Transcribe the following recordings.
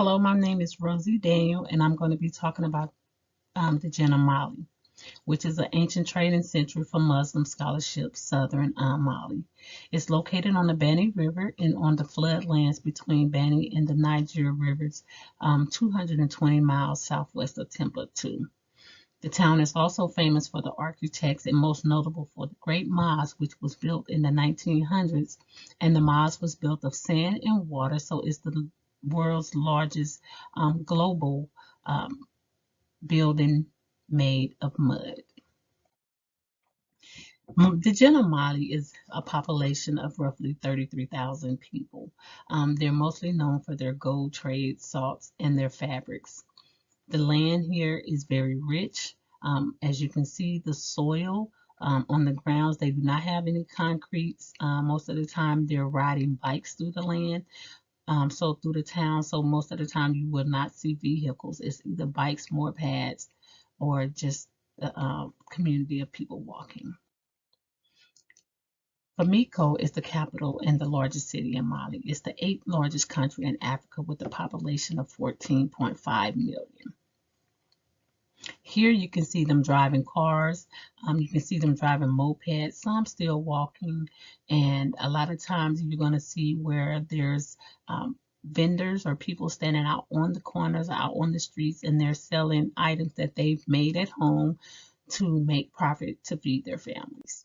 Hello, my name is Rosie Daniel, and I'm going to be talking about the Djenne Mali, which is an ancient trading center for Muslim scholarship, southern Mali. It's located on the Bani River and on the floodlands between Bani and the Niger rivers, 220 miles southwest of Timbuktu. The town is also famous for the architects and most notable for the Great Mosque, which was built in the 1900s. And the mosque was built of sand and water, so it's the world's largest global um, building made of mud. The Djenne Mali is a population of roughly 33,000 people. They're mostly known for their gold trade, salts, and their fabrics. The land here is very rich. As you can see, the soil on the grounds, they do not have any concretes. Most of the time, they're riding bikes through the land, so through the town. So most of the time, you will not see vehicles. It's either bikes, more pads, or just the community of people walking. Bamako is the capital and the largest city in Mali. It's the eighth largest country in Africa with a population of 14.5 million. Here you can see them driving cars. You can see them driving mopeds, some still walking. And a lot of times you're going to see where there's vendors or people standing out on the corners, out on the streets, and they're selling items that they've made at home to make profit to feed their families.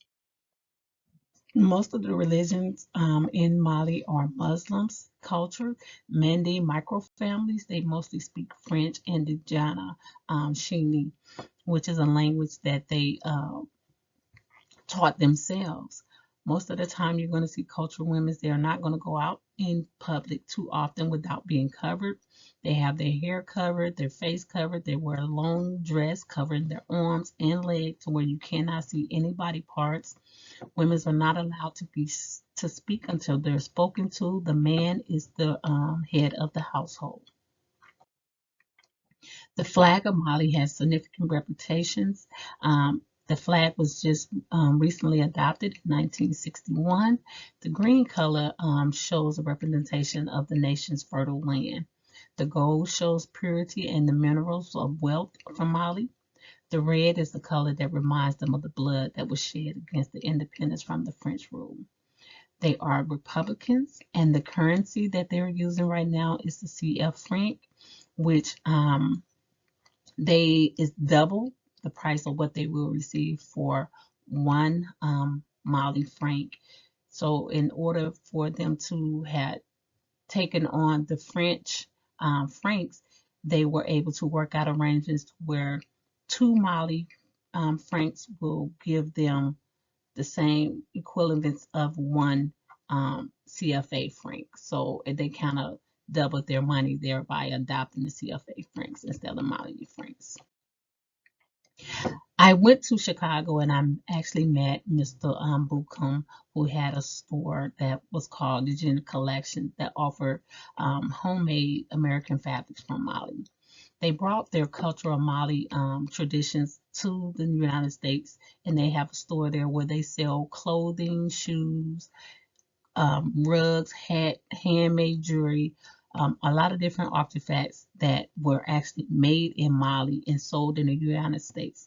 Most of the religions in Mali are Muslims culture. Mandi micro families, they mostly speak French and the Djenne Shini, which is a language that they taught themselves. Most of the time, you're going to see cultural women. They're not going to go out in public too often without being covered. They have their hair covered, their face covered. They wear a long dress covering their arms and legs to where you cannot see any body parts. Women are not allowed to speak until they're spoken to. The man is the head of the household. The flag of Mali has significant reputations. The flag was just recently adopted in 1961. The green color shows a representation of the nation's fertile land. The gold shows purity and the minerals of wealth from Mali. The red is the color that reminds them of the blood that was shed against the independence from the French rule. They are Republicans, and the currency that they're using right now is the CF franc, which they is double the price of what they will receive for one Mali franc. So in order for them to have taken on the French francs, they were able to work out arrangements where two Mali francs will give them the same equivalence of one CFA franc. So they kind of doubled their money there by adopting the CFA francs instead of Mali francs. I went to Chicago and I actually met Mr. Bucum, who had a store that was called the Djenne Collection that offered homemade American fabrics from Mali. They brought their cultural Mali traditions to the United States, and they have a store there where they sell clothing, shoes, rugs, handmade jewelry, a lot of different artifacts that were actually made in Mali and sold in the United States.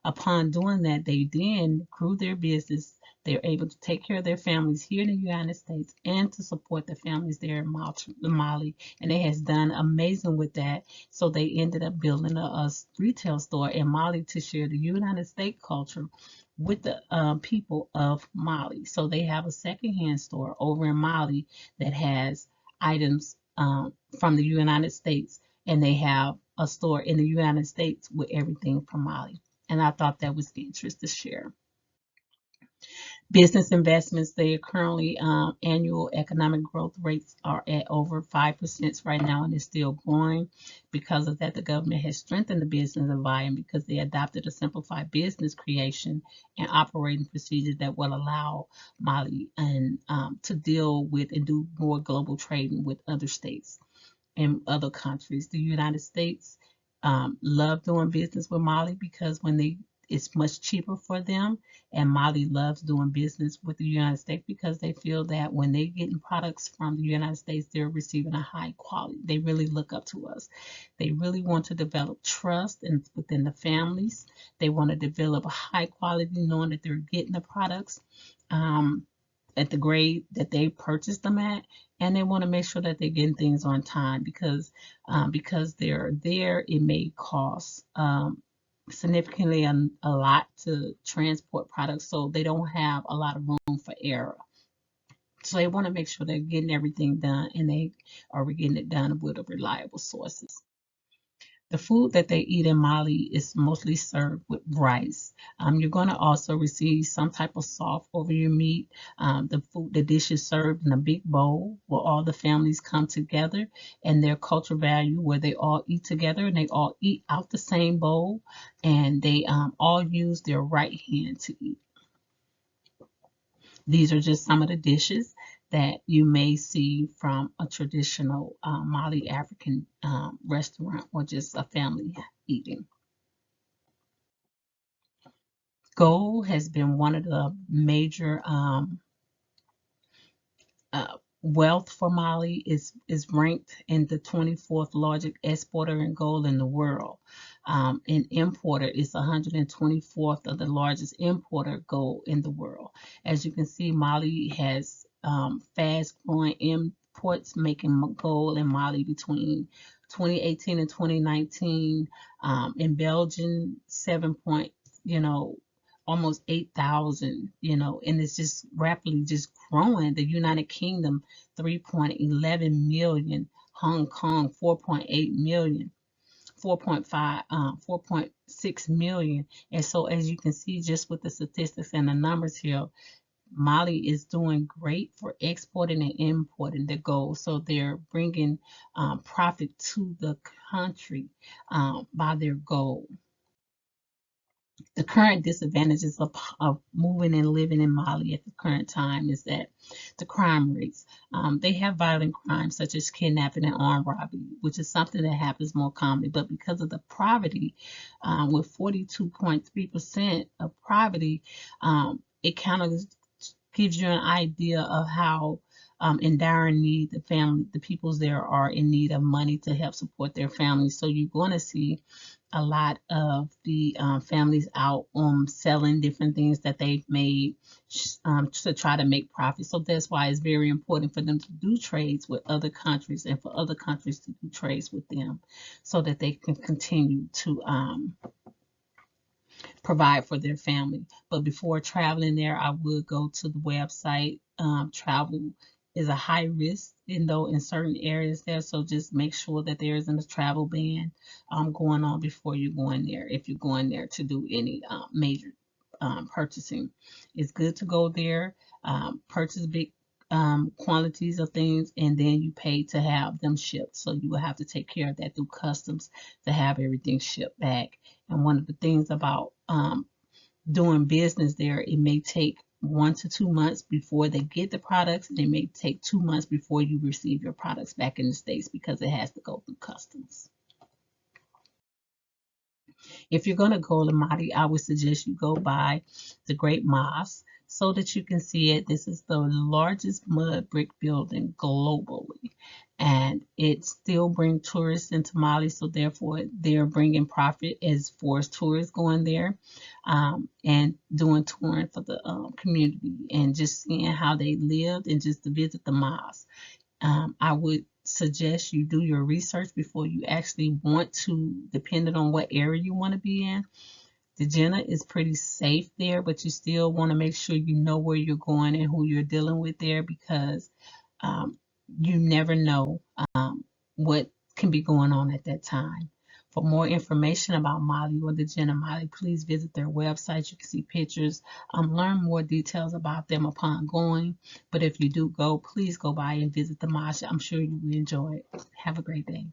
Upon doing that, they then grew their business. They're able to take care of their families here in the United States and to support the families there in Mali. And it has done amazing with that. So they ended up building a retail store in Mali to share the United States culture with the people of Mali. So they have a secondhand store over in Mali that has items from the United States, and they have a store in the United States with everything from Mali. And I thought that was interesting to share. Business investments, they are currently annual economic growth rates are at over 5% right now, and it's still growing. Because of that, the government has strengthened the business environment because they adopted a simplified business creation and operating procedures that will allow Mali and to deal with and do more global trading with other states and other countries. The United States love doing business with Mali because when they it's much cheaper for them. And Mali loves doing business with the United States because they feel that when they're getting products from the United States, they're receiving a high quality. They really look up to us. They really want to develop trust within the families. They want to develop a high quality, knowing that they're getting the products at the grade that they purchased them at, and they want to make sure that they're getting things on time because they're there. It may cost significantly a lot to transport products, so they don't have a lot of room for error. So they want to make sure they're getting everything done, and they are getting it done with reliable sources. The food that they eat in Mali is mostly served with rice. You're going to also receive some type of sauce over your meat. The dish is served in a big bowl where all the families come together, and their cultural value where they all eat together and they all eat out the same bowl, and they all use their right hand to eat. These are just some of the dishes that you may see from a traditional Mali African restaurant or just a family eating. Gold has been one of the major wealth for Mali is ranked in the 24th largest exporter in gold in the world. And importer is 124th of the largest importer gold in the world. As you can see, Mali has fast growing imports, making gold in Mali between 2018 and 2019. In Belgium, 7 point, almost 8,000, and it's just rapidly just growing. The United Kingdom, 3.11 million, Hong Kong, 4.8 million, 4.5, 4.6 million. And so as you can see, just with the statistics and the numbers here, Mali is doing great for exporting and importing the gold. So they're bringing profit to the country by their gold. The current disadvantages of moving and living in Mali at the current time is that the crime rates. They have violent crimes such as kidnapping and armed robbery, which is something that happens more commonly. But because of the poverty, with 42.3% of poverty, it kind of gives you an idea of how in dire need the peoples there are in need of money to help support their families. So you're going to see a lot of the families out selling different things that they've made to try to make profit. So that's why it's very important for them to do trades with other countries and for other countries to do trades with them so that they can continue to provide for their family. But before traveling there, I would go to the website. Travel is a high risk, though in certain areas there. So just make sure that there isn't a travel ban going on before you go in there. If you're going there to do any major purchasing, it's good to go there, purchase big quantities of things, and then you pay to have them shipped. So you will have to take care of that through customs to have everything shipped back. And one of the things about doing business there, it may take 1 to 2 months before they get the products, and it may take 2 months before you receive your products back in the States because it has to go through customs. If you're going to go to Mali, I would suggest you go by the Great Mosque so that you can see it. This is the largest mud brick building globally, and it still brings tourists into Mali, so therefore they're bringing profit as far as tourists going there and doing touring for the community and just seeing how they lived and just to visit the mosque. I would suggest you do your research before you actually want to, depending on what area you want to be in. The Djenne is pretty safe there, but you still want to make sure you know where you're going and who you're dealing with there because you never know what can be going on at that time. For more information about Mali or the Djenne Mali, please visit their website. You can see pictures, learn more details about them upon going. But if you do go, please go by and visit the mosque. I'm sure you will enjoy it. Have a great day.